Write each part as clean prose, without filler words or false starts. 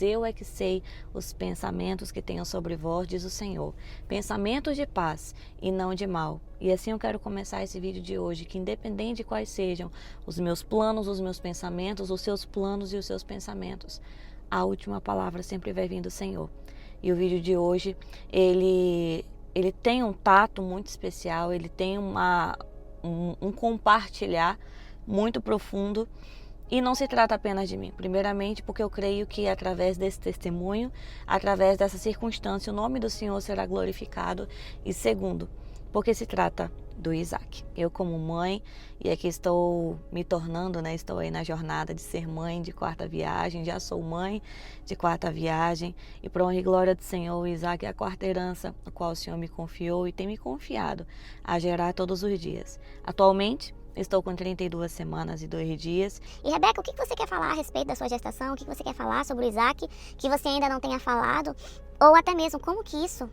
Eu é que sei os pensamentos que tenho sobre vós, diz o Senhor. Pensamentos de paz e não de mal. E assim eu quero começar esse vídeo de hoje, que independente de quais sejam os meus planos, os meus pensamentos, os seus planos e os seus pensamentos, a última palavra sempre vai vir do Senhor. E o vídeo de hoje, ele tem um tato muito especial, ele tem um compartilhar muito profundo. E não se trata apenas de mim. Primeiramente, porque eu creio que através desse testemunho, através dessa circunstância, o nome do Senhor será glorificado. E segundo, porque se trata do Isaac. Eu como mãe, e aqui estou me tornando, estou aí na jornada de ser mãe de quarta viagem, já sou mãe de quarta viagem, e para honra e glória do Senhor, o Isaac é a quarta herança, no qual o Senhor me confiou e tem me confiado a gerar todos os dias. Atualmente, estou com 32 semanas e 2 dias. E Rebeca, o que você quer falar a respeito da sua gestação? O que você quer falar sobre o Isaac que você ainda não tenha falado? Ou até mesmo, como que isso,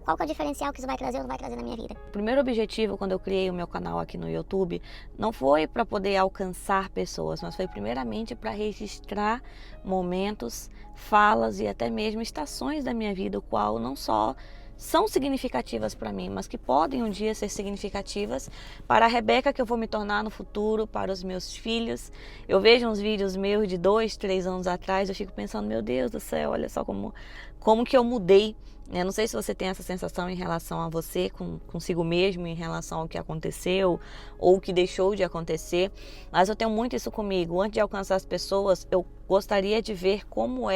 qual que é o diferencial que isso vai trazer ou não vai trazer na minha vida? O primeiro objetivo, quando eu criei o meu canal aqui no YouTube, não foi para poder alcançar pessoas, mas foi primeiramente para registrar momentos, falas e até mesmo estações da minha vida, o qual não só são significativas para mim, mas que podem um dia ser significativas para a Rebeca que eu vou me tornar no futuro, para os meus filhos. Eu vejo uns vídeos meus de 2, 3 anos atrás, eu fico pensando, meu Deus do céu, olha só como que eu mudei. Não sei se você tem essa sensação em relação a você, consigo mesmo, em relação ao que aconteceu ou o que deixou de acontecer, mas eu tenho muito isso comigo. Antes de alcançar as pessoas, eu gostaria de ver como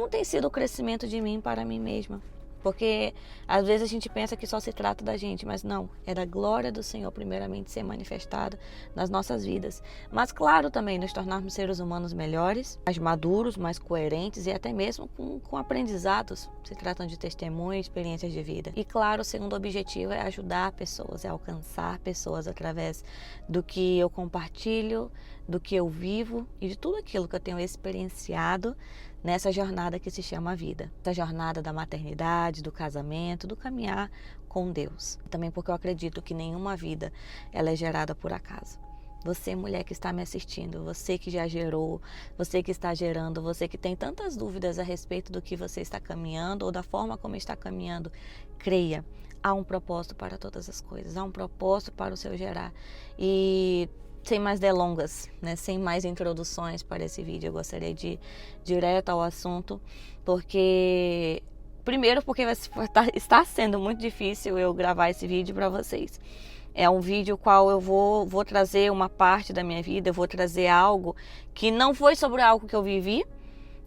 tem sido o crescimento de mim para mim mesma. Porque às vezes a gente pensa que só se trata da gente, mas não, é da glória do Senhor primeiramente ser manifestada nas nossas vidas. Mas claro também nos tornarmos seres humanos melhores, mais maduros, mais coerentes e até mesmo com aprendizados, se tratam de testemunhos, experiências de vida. E claro, o segundo objetivo é ajudar pessoas, é alcançar pessoas através do que eu compartilho, do que eu vivo e de tudo aquilo que eu tenho experienciado nessa jornada que se chama vida. Essa jornada da maternidade, do casamento, do caminhar com Deus. Também porque eu acredito que nenhuma vida ela é gerada por acaso. Você, mulher que está me assistindo, você que já gerou, você que está gerando, você que tem tantas dúvidas a respeito do que você está caminhando ou da forma como está caminhando, creia, há um propósito para todas as coisas, há um propósito para o seu gerar. E sem mais delongas, sem mais introduções para esse vídeo, eu gostaria de ir direto ao assunto, porque está sendo muito difícil eu gravar esse vídeo para vocês. É um vídeo qual eu vou trazer uma parte da minha vida, eu vou trazer algo que não foi sobre algo que eu vivi,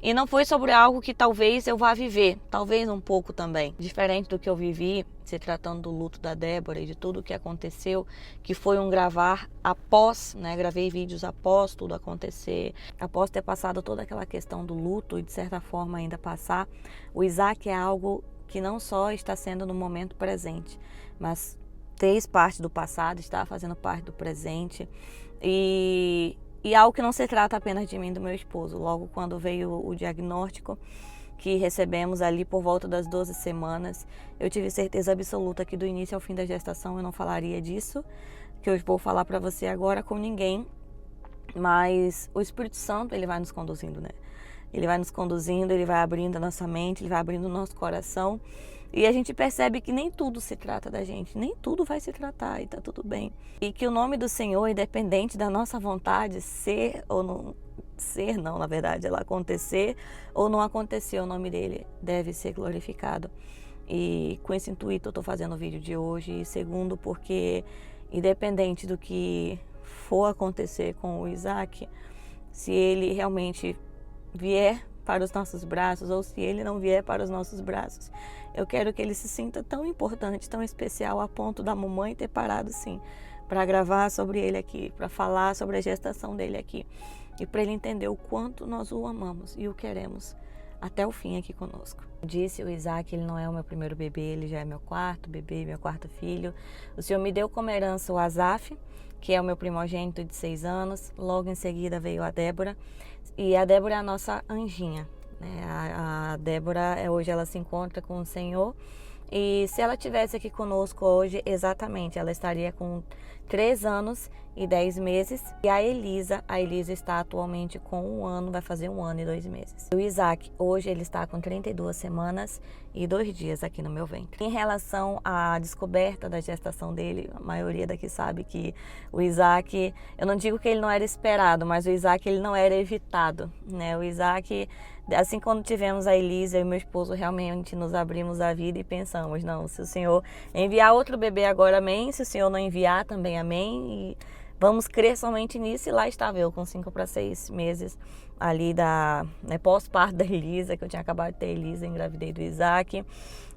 e não foi sobre algo que talvez eu vá viver, talvez um pouco também. Diferente do que eu vivi, se tratando do luto da Débora e de tudo o que aconteceu, que foi um gravar após, gravei vídeos após tudo acontecer, após ter passado toda aquela questão do luto e de certa forma ainda passar. O Isaac é algo que não só está sendo no momento presente, mas fez parte do passado, está fazendo parte do presente e algo que não se trata apenas de mim e do meu esposo. Logo quando veio o diagnóstico que recebemos ali por volta das 12 semanas, eu tive certeza absoluta que do início ao fim da gestação eu não falaria disso, que eu vou falar para você agora com ninguém, mas o Espírito Santo, ele vai nos conduzindo, Ele vai nos conduzindo, ele vai abrindo a nossa mente, ele vai abrindo o nosso coração. E a gente percebe que nem tudo se trata da gente, nem tudo vai se tratar e tá tudo bem. E que o nome do Senhor, independente da nossa vontade ser ou não ser, na verdade, ela acontecer ou não acontecer, o nome dele deve ser glorificado. E com esse intuito eu tô fazendo o vídeo de hoje. E segundo, porque independente do que for acontecer com o Isaac, se ele realmente vier para os nossos braços ou se ele não vier para os nossos braços, eu quero que ele se sinta tão importante, tão especial a ponto da mamãe ter parado sim para gravar sobre ele aqui, para falar sobre a gestação dele aqui e para ele entender o quanto nós o amamos e o queremos até o fim aqui conosco. Disse o Isaac, ele não é o meu primeiro bebê, ele já é meu quarto bebê, meu quarto filho. O Senhor me deu como herança o Asaf, que é o meu primogênito de 6 anos. Logo em seguida veio a Débora. E a Débora é a nossa anjinha. A Débora, hoje ela se encontra com o Senhor. E se ela tivesse aqui conosco hoje, exatamente, ela estaria com 3 anos e 10 meses. E a Elisa está atualmente com 1 ano, vai fazer 1 ano e 2 meses. O Isaac, hoje ele está com 32 semanas e 2 dias aqui no meu ventre. Em relação à descoberta da gestação dele, a maioria daqui sabe que o Isaac, eu não digo que ele não era esperado, mas o Isaac ele não era evitado, né? O Isaac, assim, quando tivemos a Elisa, eu e meu esposo realmente nos abrimos a vida e pensamos, não, se o Senhor enviar outro bebê agora, amém. Se o Senhor não enviar, também amém. E vamos crer somente nisso. E lá estava eu com 5 para 6 meses ali pós-parto da Elisa, que eu tinha acabado de ter Elisa, engravidei do Isaac.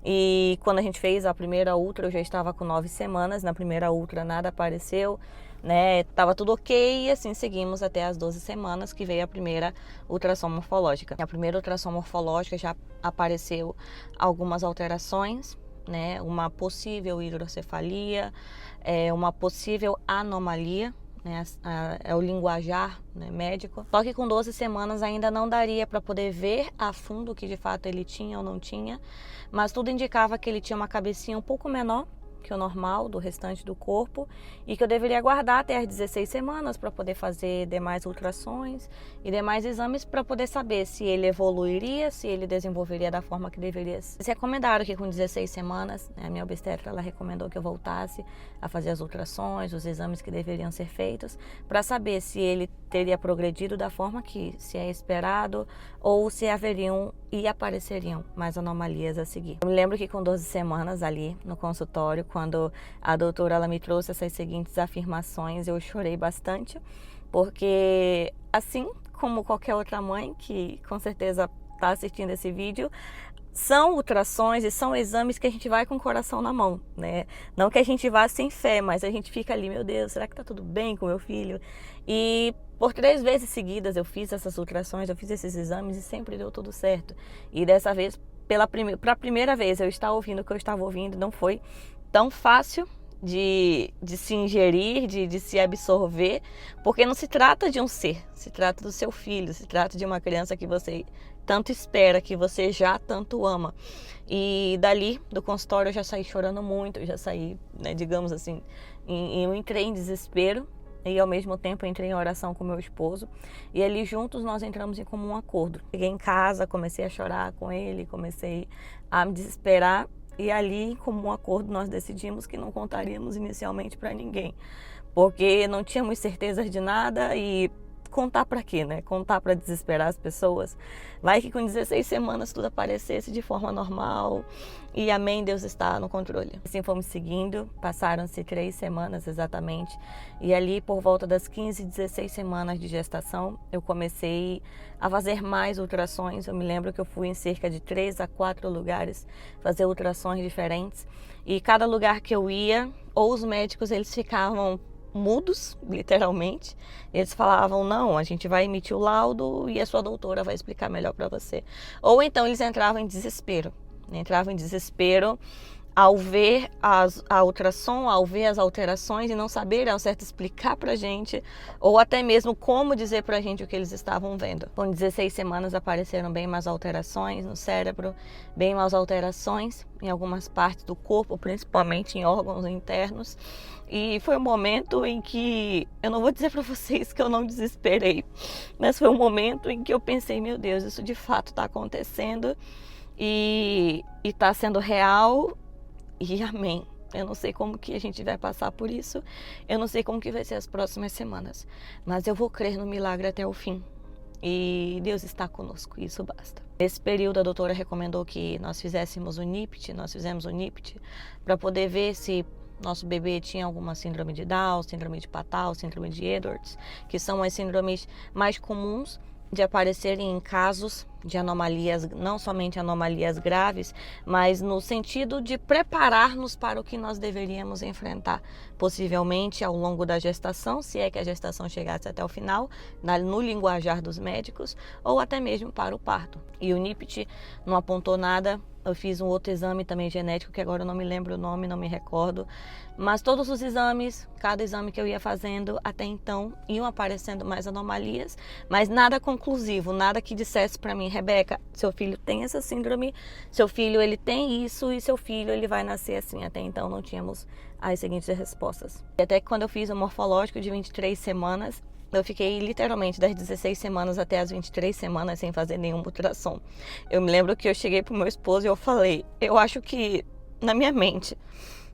E quando a gente fez a primeira ultra, eu já estava com 9 semanas. Na primeira ultra nada apareceu, né? Tava tudo ok, e assim seguimos até as 12 semanas, que veio a primeira ultrassom morfológica. A primeira ultrassom morfológica já apareceu algumas alterações, né? Uma possível hidrocefalia, uma possível anomalia, né? É o linguajar, né, médico. Só que com 12 semanas ainda não daria para poder ver a fundo o que de fato ele tinha ou não tinha, mas tudo indicava que ele tinha uma cabecinha um pouco menor que o normal do restante do corpo, e que eu deveria aguardar até as 16 semanas para poder fazer demais ultrassons e demais exames para poder saber se ele evoluiria, se ele desenvolveria da forma que deveria. Eles recomendaram que com 16 semanas, né, a minha obstetra, ela recomendou que eu voltasse a fazer as ultrassons, os exames que deveriam ser feitos, para saber se ele teria progredido da forma que se é esperado ou se haveriam e apareceriam mais anomalias a seguir. Eu me lembro que com 12 semanas ali no consultório, quando a doutora ela me trouxe essas seguintes afirmações, eu chorei bastante, porque assim como qualquer outra mãe que com certeza está assistindo esse vídeo, são ultrassons e são exames que a gente vai com o coração na mão, né? Não que a gente vá sem fé, mas a gente fica ali, meu Deus, será que tá tudo bem com meu filho? E por 3 vezes seguidas eu fiz essas ultrassons, eu fiz esses exames e sempre deu tudo certo. E dessa vez, pela primeira vez, eu estava ouvindo o que eu estava ouvindo, não foi tão fácil de se ingerir, de se absorver, porque não se trata de um ser, se trata do seu filho, se trata de uma criança que você tanto espera, que você já tanto ama. E dali do consultório eu já saí chorando muito, eu já saí, né, digamos assim, eu entrei em desespero e ao mesmo tempo entrei em oração com meu esposo, e ali juntos nós entramos em comum acordo. Cheguei em casa, comecei a chorar com ele, comecei a me desesperar, e ali, em comum acordo, nós decidimos que não contaríamos inicialmente para ninguém, porque não tínhamos certeza de nada. E contar para quê, né? Contar para desesperar as pessoas. Vai que com 16 semanas tudo aparecesse de forma normal e amém, Deus está no controle. Assim fomos seguindo, passaram-se 3 semanas exatamente, e ali por volta das 15, 16 semanas de gestação, eu comecei a fazer mais ultrassons. Eu me lembro que eu fui em cerca de 3 a 4 lugares fazer ultrassons diferentes, e cada lugar que eu ia, ou os médicos eles ficavam mudos, literalmente. Eles falavam, não, a gente vai emitir o laudo e a sua doutora vai explicar melhor para você. Ou então eles entravam em desespero ao ver a ultrassom, ao ver as alterações e não saber ao certo explicar pra gente, ou até mesmo como dizer pra gente o que eles estavam vendo. Com 16 semanas apareceram bem mais alterações no cérebro, bem mais alterações em algumas partes do corpo, principalmente em órgãos internos. E foi um momento em que, eu não vou dizer para vocês que eu não desesperei, mas foi um momento em que eu pensei, meu Deus, isso de fato está acontecendo e está sendo real, e amém. Eu não sei como que a gente vai passar por isso, eu não sei como que vai ser as próximas semanas, mas eu vou crer no milagre até o fim. E Deus está conosco, isso basta. Nesse período a doutora recomendou que nós fizéssemos o NIPT, nós fizemos o NIPT para poder ver se nosso bebê tinha alguma síndrome de Down, síndrome de Patau, síndrome de Edwards, que são as síndromes mais comuns de aparecerem em casos de anomalias, não somente anomalias graves, mas no sentido de preparar-nos para o que nós deveríamos enfrentar, possivelmente ao longo da gestação, se é que a gestação chegasse até o final, no linguajar dos médicos, ou até mesmo para o parto. E o NIPT não apontou nada. Eu fiz um outro exame também genético, que agora eu não me lembro o nome, não me recordo. Mas todos os exames, cada exame que eu ia fazendo até então, iam aparecendo mais anomalias, mas nada conclusivo, nada que dissesse para mim Rebeca, seu filho tem essa síndrome, seu filho ele tem isso e seu filho ele vai nascer assim. Até então não tínhamos as seguintes respostas. E até que quando eu fiz o morfológico de 23 semanas, eu fiquei literalmente das 16 semanas até as 23 semanas sem fazer nenhum ultrassom. Eu me lembro que eu cheguei pro meu esposo e eu falei, eu acho que na minha mente,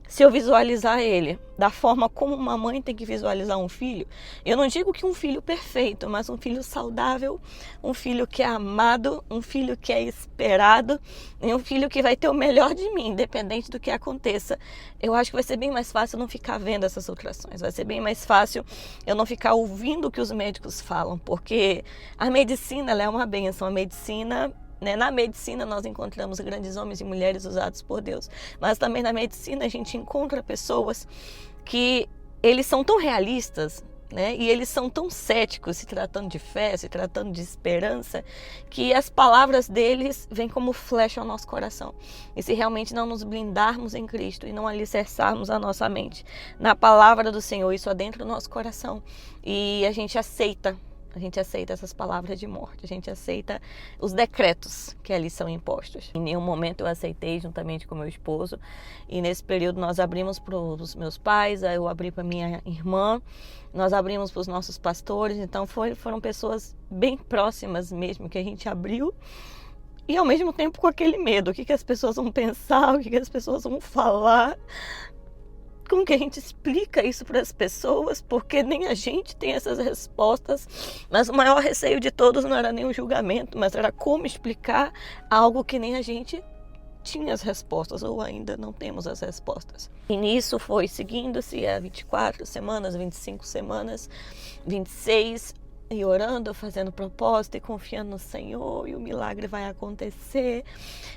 se eu visualizar ele da forma como uma mãe tem que visualizar um filho, eu não digo que um filho perfeito, mas um filho saudável, um filho que é amado, um filho que é esperado, e um filho que vai ter o melhor de mim, independente do que aconteça. Eu acho que vai ser bem mais fácil eu não ficar vendo essas ultrações, vai ser bem mais fácil eu não ficar ouvindo o que os médicos falam, porque a medicina ela é uma bênção, a medicina... Na medicina nós encontramos grandes homens e mulheres usados por Deus, mas também na medicina a gente encontra pessoas que eles são tão realistas, né? E eles são tão céticos se tratando de fé, se tratando de esperança, que as palavras deles vêm como flecha ao nosso coração. E se realmente não nos blindarmos em Cristo e não alicerçarmos a nossa mente na palavra do Senhor, isso adentra o nosso coração e a gente aceita essas palavras de morte, a gente aceita os decretos que ali são impostos. Em nenhum momento eu aceitei juntamente com meu esposo, e nesse período nós abrimos para os meus pais, eu abri para minha irmã, nós abrimos para os nossos pastores, então foram pessoas bem próximas mesmo que a gente abriu, e ao mesmo tempo com aquele medo, o que as pessoas vão pensar, o que as pessoas vão falar. Como que a gente explica isso para as pessoas? Porque nem a gente tem essas respostas. Mas o maior receio de todos não era nem o julgamento, mas era como explicar algo que nem a gente tinha as respostas, ou ainda não temos as respostas. E nisso foi seguindo-se a 24 semanas, 25 semanas, 26, e orando, fazendo propósito e confiando no Senhor, e o milagre vai acontecer.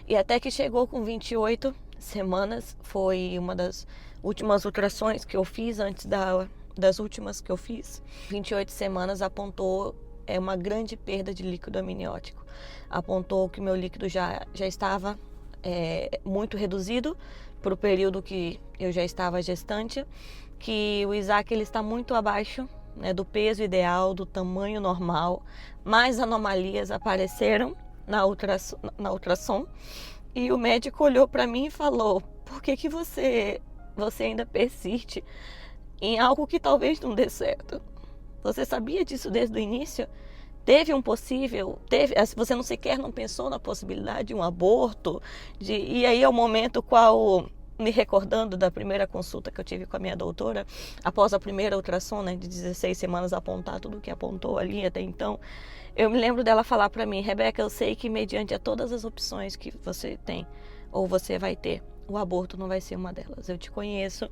E até que chegou com 28 semanas, foi uma das últimas ultrações que eu fiz antes das últimas que eu fiz. 28 semanas apontou uma grande perda de líquido amniótico. Apontou que o meu líquido já estava muito reduzido para o período que eu já estava gestante, que o Isaac ele está muito abaixo, né, do peso ideal, do tamanho normal. Mais anomalias apareceram na ultrassom. E o médico olhou para mim e falou, por que você ainda persiste em algo que talvez não dê certo? Você sabia disso desde o início? Você não sequer não pensou na possibilidade de um aborto? E aí é o momento qual, me recordando da primeira consulta que eu tive com a minha doutora, após a primeira ultrassom, né, de 16 semanas, apontar tudo o que apontou ali até então, eu me lembro dela falar para mim, Rebeca, eu sei que mediante a todas as opções que você tem, ou você vai ter, o aborto não vai ser uma delas. Eu te conheço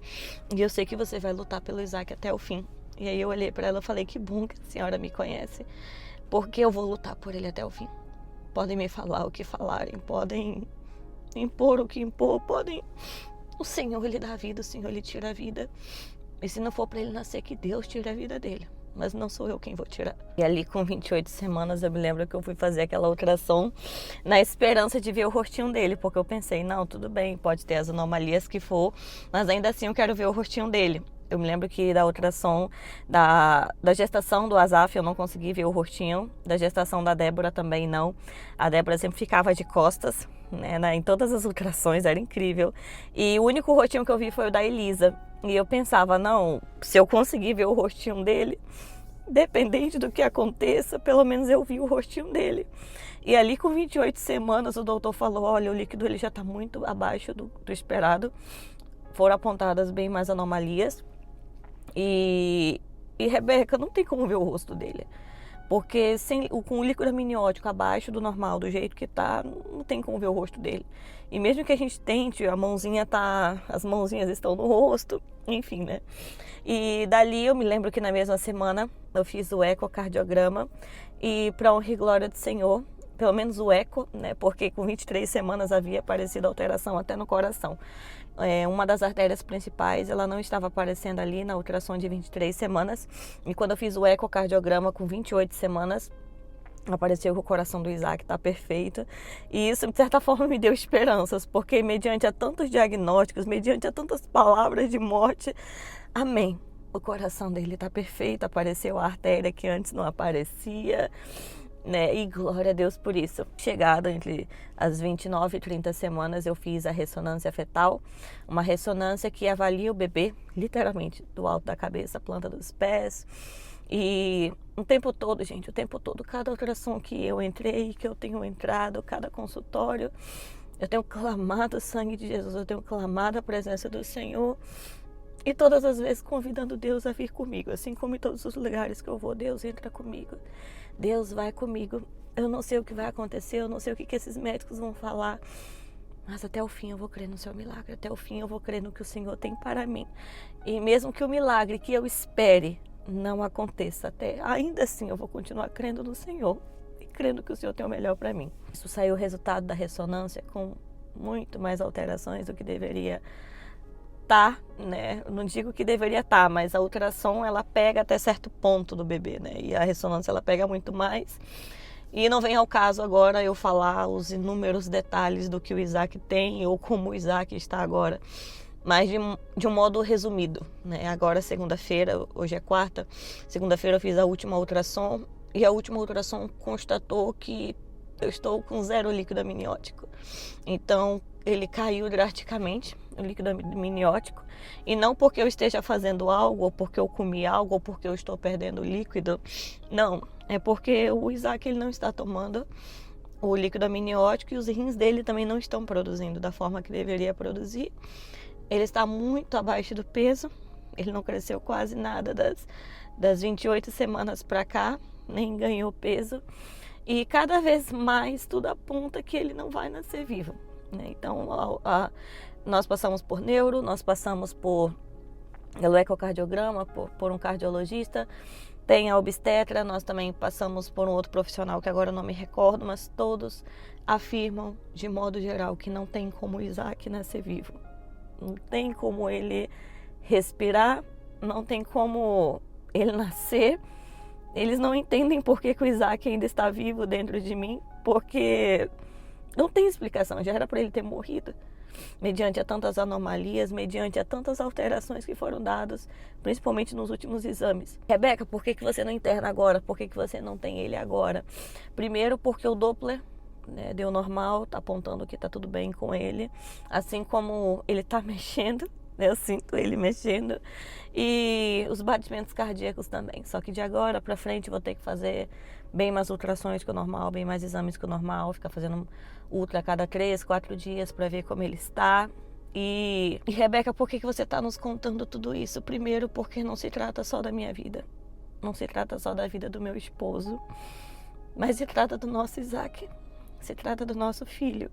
e eu sei que você vai lutar pelo Isaac até o fim. E aí eu olhei para ela e falei, que bom que a senhora me conhece, porque eu vou lutar por ele até o fim. Podem me falar o que falarem, podem impor o que impor, O Senhor, Ele dá a vida, o Senhor, Ele tira a vida. E se não for para ele nascer, que Deus tire a vida dele. Mas não sou eu quem vou tirar. E ali com 28 semanas eu me lembro que eu fui fazer aquela ultrassom na esperança de ver o rostinho dele, porque eu pensei, não, tudo bem, pode ter as anomalias que for, mas ainda assim eu quero ver o rostinho dele. Eu me lembro que da ultrassom, da gestação do Asaf eu não consegui ver o rostinho, da gestação da Débora também não. A Débora sempre ficava de costas, né, em todas as ultrassons, era incrível. E o único rostinho que eu vi foi o da Elisa. E eu pensava, não, se eu conseguir ver o rostinho dele, dependente do que aconteça, pelo menos eu vi o rostinho dele. E ali com 28 semanas o doutor falou, olha, o líquido ele já está muito abaixo do esperado. Foram apontadas bem mais anomalias. E Rebeca, não tem como ver o rosto dele. Porque com o líquido amniótico abaixo do normal, do jeito que tá, não tem como ver o rosto dele. E mesmo que a gente tente, as mãozinhas estão no rosto, enfim, né? E dali eu me lembro que na mesma semana eu fiz o ecocardiograma e, para honra e glória do Senhor, pelo menos o eco, né? Porque com 23 semanas havia aparecido alteração até no coração. Uma das artérias principais, ela não estava aparecendo ali na ultrassom de 23 semanas. E quando eu fiz o ecocardiograma com 28 semanas, apareceu que o coração do Isaac está perfeito. E isso, de certa forma, me deu esperanças, porque mediante a tantos diagnósticos, mediante a tantas palavras de morte, amém. O coração dele está perfeito, apareceu a artéria que antes não aparecia. né? E glória a Deus por isso. Chegada entre as 29 e 30 semanas, eu fiz a ressonância fetal, uma ressonância que avalia o bebê, literalmente, do alto da cabeça, a planta dos pés. E o tempo todo, gente, o tempo todo, cada ultrassom que eu entrei, que eu tenho entrado, cada consultório, eu tenho clamado o sangue de Jesus, eu tenho clamado a presença do Senhor. E todas as vezes convidando Deus a vir comigo, assim como em todos os lugares que eu vou, Deus entra comigo, Deus vai comigo. Eu não sei o que vai acontecer, eu não sei o que esses médicos vão falar, mas até o fim eu vou crer no seu milagre, até o fim eu vou crer no que o Senhor tem para mim. E mesmo que o milagre que eu espere não aconteça, ainda assim eu vou continuar crendo no Senhor e crendo que o Senhor tem o melhor para mim. Isso saiu o resultado da ressonância com muito mais alterações do que deveria né? Eu não digo que deveria estar, mas a ultrassom ela pega até certo ponto do bebê, né? E a ressonância ela pega muito mais. E não vem ao caso agora eu falar os inúmeros detalhes do que o Isaac tem ou como o Isaac está agora, mas de um modo resumido, né? Agora segunda-feira, hoje é quarta, segunda-feira eu fiz a última ultrassom e a última ultrassom constatou que eu estou com 0 líquido amniótico. Então ele caiu drasticamente, o líquido amniótico, e não porque eu esteja fazendo algo, ou porque eu comi algo, ou porque eu estou perdendo líquido, não, é porque o Isaac ele não está tomando o líquido amniótico e os rins dele também não estão produzindo da forma que deveria produzir. Ele está muito abaixo do peso, ele não cresceu quase nada das 28 semanas para cá, nem ganhou peso, e cada vez mais tudo aponta que ele não vai nascer vivo. Então, nós passamos por neuro, nós passamos por ecocardiograma, por um cardiologista, tem a obstetra, nós também passamos por um outro profissional que agora eu não me recordo, mas todos afirmam, de modo geral, que não tem como o Isaac nascer vivo. Não tem como ele respirar, não tem como ele nascer. Eles não entendem por que o Isaac ainda está vivo dentro de mim, porque não tem explicação, já era para ele ter morrido, mediante a tantas anomalias, mediante a tantas alterações que foram dadas, principalmente nos últimos exames. Rebeca, por que você não interna agora? Por que você não tem ele agora? Primeiro, porque o Doppler, né, deu normal, tá apontando que tá tudo bem com ele, assim como ele tá mexendo, né, eu sinto ele mexendo, e os batimentos cardíacos também, só que de agora para frente vou ter que fazer bem mais ultrassons que o normal, bem mais exames que o normal, ficar fazendo ultra a cada 3, 4 dias para ver como ele está. E Rebeca, por que você está nos contando tudo isso? Primeiro, porque não se trata só da minha vida, não se trata só da vida do meu esposo, mas se trata do nosso Isaac, se trata do nosso filho.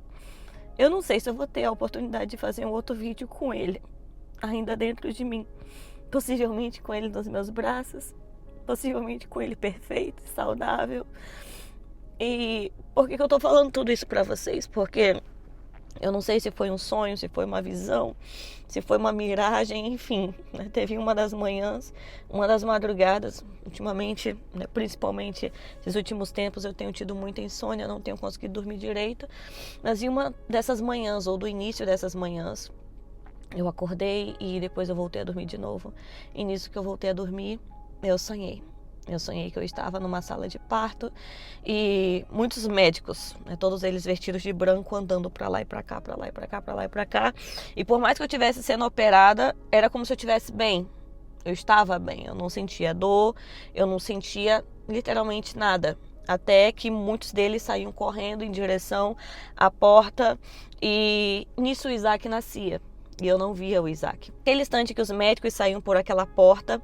Eu não sei se eu vou ter a oportunidade de fazer um outro vídeo com ele, ainda dentro de mim, possivelmente com ele nos meus braços, possivelmente com ele perfeito, saudável. E por que eu tô falando tudo isso pra vocês? Porque eu não sei se foi um sonho, se foi uma visão, se foi uma miragem, enfim, né? Teve uma das manhãs, uma das madrugadas, ultimamente, né, principalmente esses últimos tempos, eu tenho tido muita insônia, não tenho conseguido dormir direito, mas em uma dessas manhãs, ou do início dessas manhãs, eu acordei e depois eu voltei a dormir de novo. E nisso que eu voltei a dormir, eu sonhei. Eu sonhei que eu estava numa sala de parto e muitos médicos, né, todos eles vestidos de branco, andando para lá e para cá, para lá e para cá, para lá e para cá. E por mais que eu estivesse sendo operada, era como se eu estivesse bem. Eu estava bem, eu não sentia dor, eu não sentia literalmente nada. Até que muitos deles saíam correndo em direção à porta e nisso o Isaac nascia. E eu não via o Isaac. Naquele instante que os médicos saíam por aquela porta,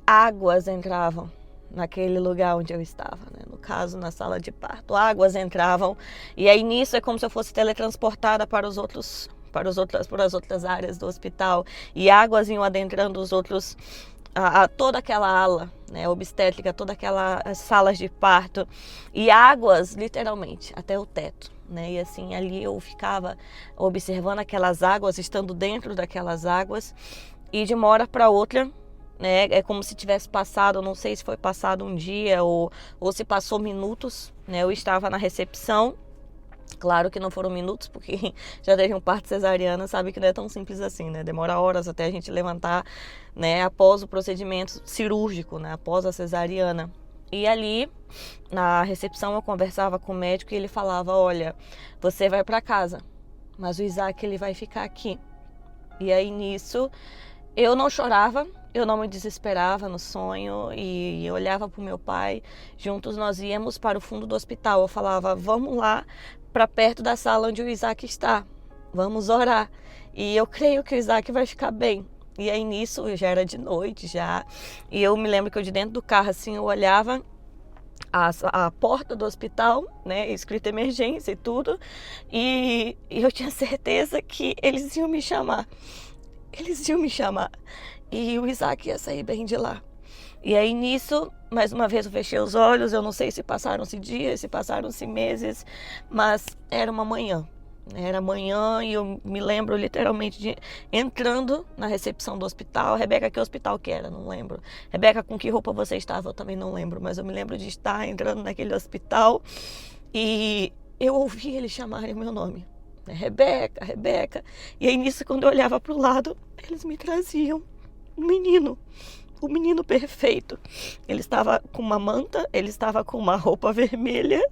águas entravam naquele lugar onde eu estava, né? No caso, na sala de parto. Águas entravam e aí nisso é como se eu fosse teletransportada para as outras áreas do hospital. E águas iam adentrando os outros, toda aquela ala, né, obstétrica, toda aquelas salas de parto. E águas, literalmente, até o teto. Né? E assim, ali eu ficava observando aquelas águas, estando dentro daquelas águas, e de uma hora para outra, né, é como se tivesse passado, não sei se foi passado um dia ou se passou minutos, né? Eu estava na recepção, claro que não foram minutos, porque já teve um parto cesariano, sabe que não é tão simples assim, né? Demora horas até a gente levantar, né, após o procedimento cirúrgico, né, após a cesariana. E ali Na recepção eu conversava com o médico e ele falava, olha, você vai para casa, mas o Isaac ele vai ficar aqui. E aí nisso eu não chorava, eu não me desesperava no sonho e olhava para o meu pai. Juntos nós íamos para o fundo do hospital. Eu falava, vamos lá para perto da sala onde o Isaac está, vamos orar. E eu creio que o Isaac vai ficar bem. E aí nisso, já era de noite já, e eu me lembro que eu de dentro do carro assim, eu olhava a porta do hospital, né, escrito emergência e tudo, e eu tinha certeza que eles iam me chamar. Eles iam me chamar e o Isaac ia sair bem de lá. E aí nisso, mais uma vez eu fechei os olhos, eu não sei se passaram-se dias, se passaram-se meses, mas era uma manhã. Era manhã e eu me lembro literalmente de entrando na recepção do hospital. Rebeca, que hospital que era? Não lembro. Rebeca, com que roupa você estava? Eu também não lembro, mas eu me lembro de estar entrando naquele hospital e eu ouvi eles chamarem o meu nome. Rebeca, Rebeca. E aí nisso, quando eu olhava para o lado, eles me traziam um menino. O menino perfeito. Ele estava com uma manta, ele estava com uma roupa vermelha,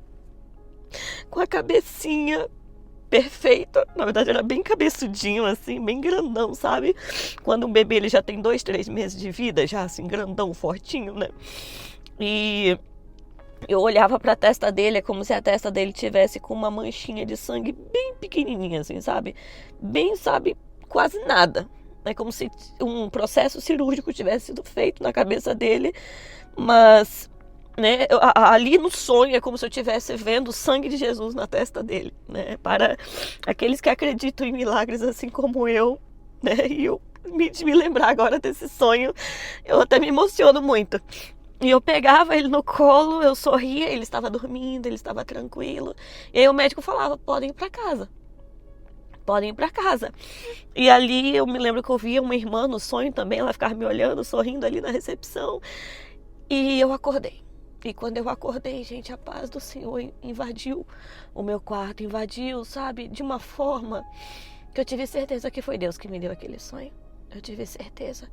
com a cabecinha perfeito, na verdade era bem cabeçudinho assim, bem grandão, sabe? Quando um bebê ele já tem 2, 3 meses de vida, já assim, grandão, fortinho, né? E eu olhava pra testa dele, é como se a testa dele tivesse com uma manchinha de sangue bem pequenininha assim, sabe? Bem, sabe, quase nada. É como se um processo cirúrgico tivesse sido feito na cabeça dele, mas né, ali no sonho é como se eu estivesse vendo o sangue de Jesus na testa dele, né? Para aqueles que acreditam em milagres assim como eu, né? E eu me lembrar agora desse sonho, eu até me emociono muito. E eu pegava ele no colo, eu sorria, ele estava dormindo, ele estava tranquilo. E aí o médico falava, podem ir para casa. Podem ir para casa. E ali eu me lembro que eu via uma irmã no sonho também, ela ficava me olhando, sorrindo ali na recepção. E eu acordei. E quando eu acordei, gente, a paz do Senhor invadiu o meu quarto, invadiu, sabe, de uma forma que eu tive certeza que foi Deus que me deu aquele sonho. Eu tive certeza.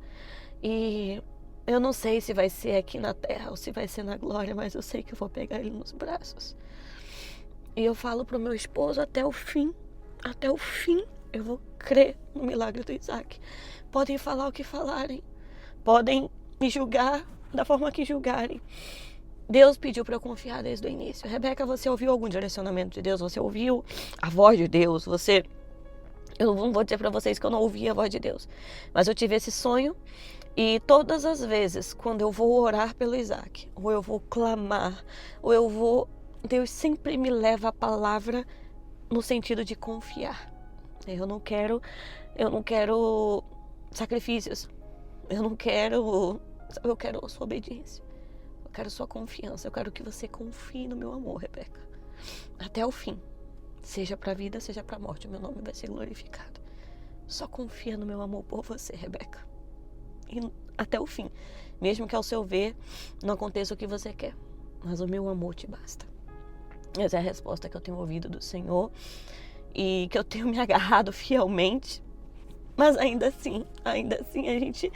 E eu não sei se vai ser aqui na terra ou se vai ser na glória, mas eu sei que eu vou pegar ele nos braços. E eu falo pro meu esposo até o fim eu vou crer no milagre do Isaac. Podem falar o que falarem, podem me julgar da forma que julgarem. Deus pediu para eu confiar desde o início. Rebeca, você ouviu algum direcionamento de Deus? Você ouviu a voz de Deus? Eu não vou dizer para vocês que eu não ouvi a voz de Deus, mas eu tive esse sonho e todas as vezes quando eu vou orar pelo Isaac, ou eu vou clamar, Deus sempre me leva a palavra no sentido de confiar. Eu não quero sacrifícios. Eu quero a sua obediência. Eu quero sua confiança. Eu quero que você confie no meu amor, Rebeca. Até o fim. Seja para a vida, seja para a morte, o meu nome vai ser glorificado. Só confia no meu amor por você, Rebeca. E até o fim. Mesmo que ao seu ver não aconteça o que você quer. Mas o meu amor te basta. Essa é a resposta que eu tenho ouvido do Senhor. E que eu tenho me agarrado fielmente. Mas ainda assim a gente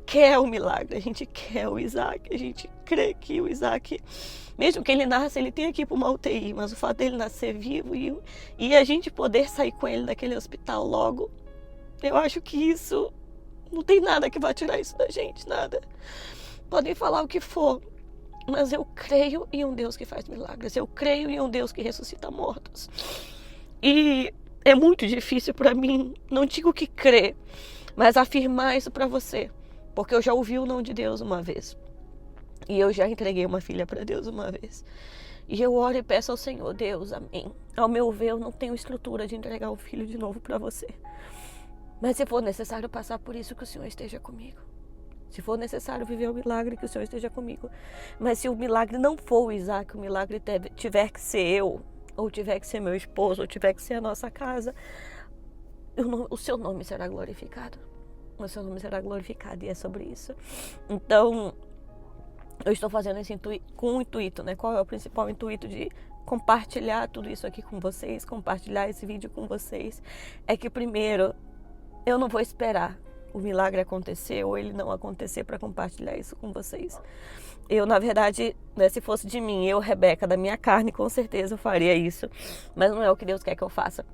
quer o milagre, a gente quer o Isaac, a gente crê que o Isaac, mesmo que ele nasça, ele tenha que ir para uma UTI, mas o fato dele nascer vivo e a gente poder sair com ele daquele hospital logo, eu acho que isso, não tem nada que vá tirar isso da gente, nada. Podem falar o que for, mas eu creio em um Deus que faz milagres, eu creio em um Deus que ressuscita mortos. E é muito difícil para mim, não digo que crer, mas afirmar isso para você. Porque eu já ouvi o não de Deus uma vez. E eu já entreguei uma filha para Deus uma vez. E eu oro e peço ao Senhor, Deus, amém. Ao meu ver, eu não tenho estrutura de entregar o filho de novo para você. Mas se for necessário passar por isso, que o Senhor esteja comigo. Se for necessário viver o milagre, que o Senhor esteja comigo. Mas se o milagre não for o Isaac, o milagre tiver que ser eu, ou tiver que ser meu esposo, ou tiver que ser a nossa casa, o seu nome será glorificado. O seu nome será glorificado, e é sobre isso. Então, eu estou fazendo isso com um intuito, né? Qual é o principal intuito de compartilhar tudo isso aqui com vocês, compartilhar esse vídeo com vocês? É que primeiro, eu não vou esperar o milagre acontecer ou ele não acontecer para compartilhar isso com vocês. Eu, na verdade, né, se fosse de mim, eu, Rebeca, da minha carne, com certeza eu faria isso. Mas não é o que Deus quer que eu faça.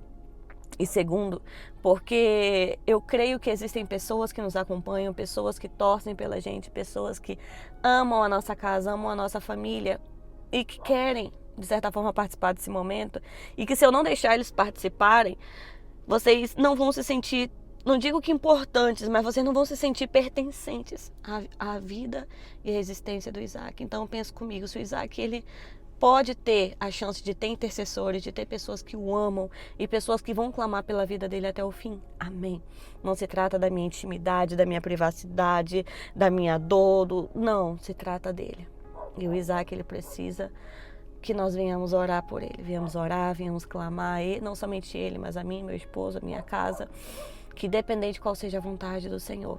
E segundo, porque eu creio que existem pessoas que nos acompanham, pessoas que torcem pela gente, pessoas que amam a nossa casa, amam a nossa família e que querem, de certa forma, participar desse momento. E que se eu não deixar eles participarem, vocês não vão se sentir, não digo que importantes, mas vocês não vão se sentir pertencentes à vida e à existência do Isaac. Então pensa comigo, se o Isaac, ele pode ter a chance de ter intercessores, de ter pessoas que o amam e pessoas que vão clamar pela vida dele até o fim. Amém. Não se trata da minha intimidade, da minha privacidade, da minha dor, não, se trata dele. E o Isaac, ele precisa que nós venhamos orar por ele, venhamos orar, venhamos clamar, e não somente ele, mas a mim, meu esposo, a minha casa, que dependente de qual seja a vontade do Senhor,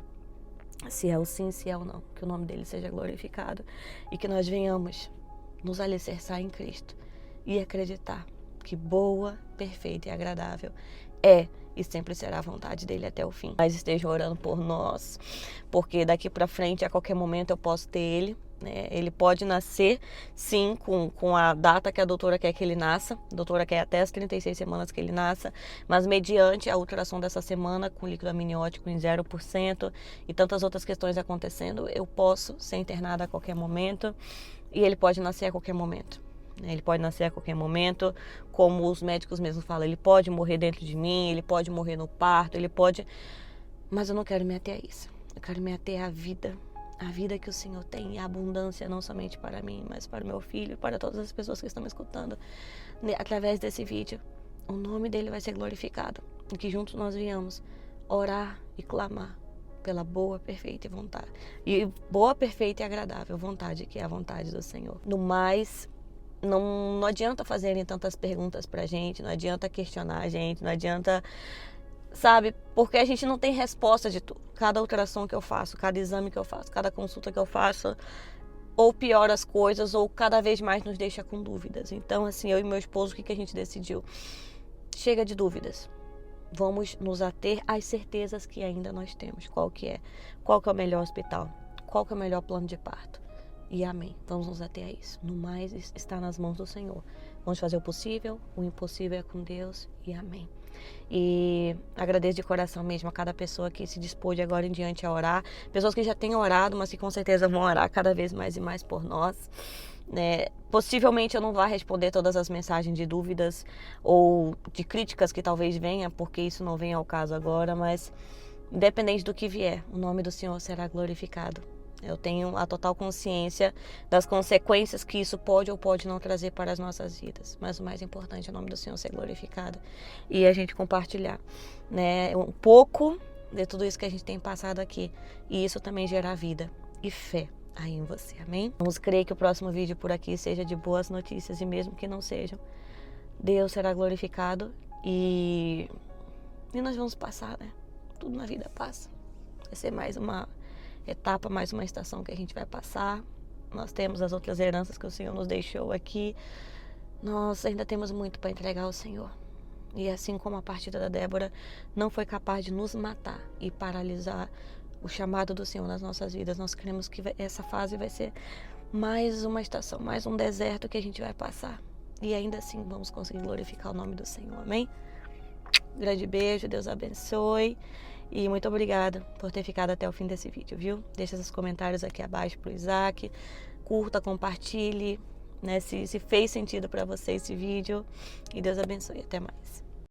se é o sim, se é o não, que o nome dele seja glorificado e que nós venhamos nos alicerçar em Cristo e acreditar que boa, perfeita e agradável é e sempre será a vontade dele até o fim. Mas estejam orando por nós, porque daqui para frente, a qualquer momento eu posso ter ele, né? Ele pode nascer, sim, com a data que a doutora quer que ele nasça. A doutora quer até as 36 semanas que ele nasça, mas mediante a ultrassom dessa semana, com líquido amniótico em 0% e tantas outras questões acontecendo, eu posso ser internada a qualquer momento e ele pode nascer a qualquer momento. Ele pode nascer a qualquer momento, como os médicos mesmos falam, ele pode morrer dentro de mim, ele pode morrer no parto, ele pode... Mas eu não quero me ater a isso. Eu quero me ater à vida que o Senhor tem, e a abundância não somente para mim, mas para o meu filho, para todas as pessoas que estão me escutando através desse vídeo. O nome dele vai ser glorificado, e que juntos nós venhamos orar e clamar pela boa, perfeita vontade. E boa, perfeita e agradável vontade, que é a vontade do Senhor. No mais, não adianta fazerem tantas perguntas pra gente, não adianta questionar a gente, não adianta, sabe, porque a gente não tem resposta de tudo. Cada ultrassom que eu faço, cada exame que eu faço, cada consulta que eu faço, ou piora as coisas, ou cada vez mais nos deixa com dúvidas. Então, assim, eu e meu esposo, o que a gente decidiu? Chega de dúvidas. Vamos nos ater às certezas que ainda nós temos. Qual que é o melhor hospital? Qual que é o melhor plano de parto? E amém. Vamos nos ater a isso. No mais, está nas mãos do Senhor. Vamos fazer o possível, o impossível é com Deus e amém. E agradeço de coração mesmo a cada pessoa que se dispôs de agora em diante a orar. Pessoas que já têm orado, mas que com certeza vão orar cada vez mais e mais por nós. Possivelmente eu não vá responder todas as mensagens de dúvidas ou de críticas que talvez venha, porque isso não vem ao caso agora, mas independente do que vier, o nome do Senhor será glorificado. Eu tenho a total consciência das consequências que isso pode ou pode não trazer para as nossas vidas, mas o mais importante é o nome do Senhor ser glorificado e a gente compartilhar, um pouco de tudo isso que a gente tem passado aqui, e isso também gerar vida e fé aí em você, amém? Vamos crer que o próximo vídeo por aqui seja de boas notícias, e mesmo que não sejam, Deus será glorificado e nós vamos passar, Tudo na vida passa. Vai ser mais uma etapa, mais uma estação que a gente vai passar. Nós temos as outras heranças que o Senhor nos deixou aqui. Nós ainda temos muito para entregar ao Senhor. E assim como a partida da Débora não foi capaz de nos matar e paralisar o chamado do Senhor nas nossas vidas, nós cremos que essa fase vai ser mais uma estação, mais um deserto que a gente vai passar. E ainda assim vamos conseguir glorificar o nome do Senhor, amém? Grande beijo, Deus abençoe. E muito obrigada por ter ficado até o fim desse vídeo, viu? Deixa seus comentários aqui abaixo pro Isaac. Curta, compartilhe, se fez sentido para você esse vídeo. E Deus abençoe. Até mais.